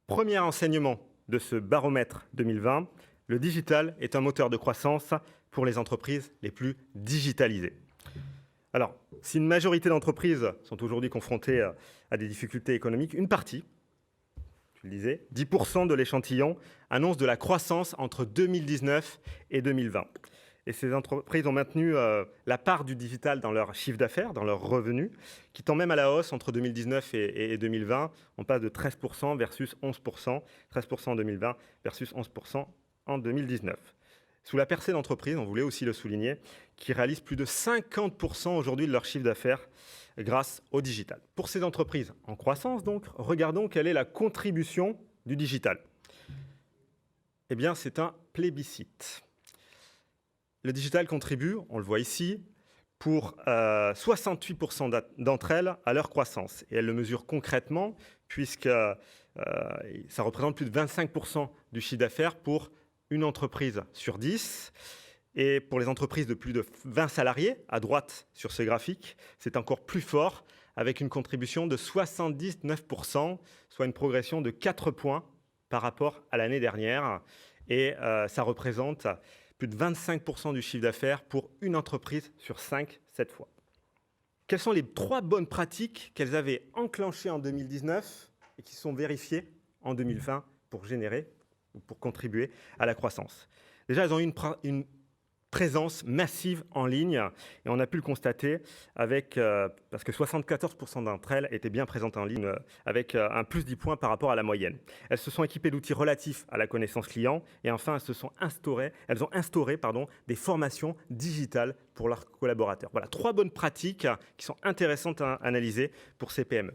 Premier enseignement de ce baromètre 2020, le digital est un moteur de croissance pour les entreprises les plus digitalisées. Alors, si une majorité d'entreprises sont aujourd'hui confrontées à des difficultés économiques, une partie, tu le disais, 10% de l'échantillon annonce de la croissance entre 2019 et 2020. Et ces entreprises ont maintenu la part du digital dans leur chiffre d'affaires, dans leurs revenus, qui tend même à la hausse entre 2019 et 2020. On passe de 13% versus 11%, 13% en 2020 versus 11% en 2019. Sous la percée d'entreprises, on voulait aussi le souligner, qui réalisent plus de 50% aujourd'hui de leur chiffre d'affaires grâce au digital. Pour ces entreprises en croissance, donc, regardons quelle est la contribution du digital. Eh bien, c'est un plébiscite. Le digital contribue, on le voit ici, pour 68% d'entre elles à leur croissance. Et elles le mesurent concrètement, puisque ça représente plus de 25% du chiffre d'affaires pour une entreprise sur 10. Et pour les entreprises de plus de 20 salariés, à droite sur ce graphique, c'est encore plus fort, avec une contribution de 79%, soit une progression de 4 points par rapport à l'année dernière. Et ça représente plus de 25% du chiffre d'affaires pour une entreprise sur 5 cette fois. Quelles sont les 3 bonnes pratiques qu'elles avaient enclenchées en 2019 et qui sont vérifiées en 2020 pour générer ou pour contribuer à la croissance? Déjà, elles ont eu une présence massive en ligne et on a pu le constater avec, parce que 74% d'entre elles étaient bien présentes en ligne avec un plus 10 points par rapport à la moyenne. Elles se sont équipées d'outils relatifs à la connaissance client et enfin elles ont instauré des formations digitales pour leurs collaborateurs. Voilà 3 bonnes pratiques qui sont intéressantes à analyser pour ces PME.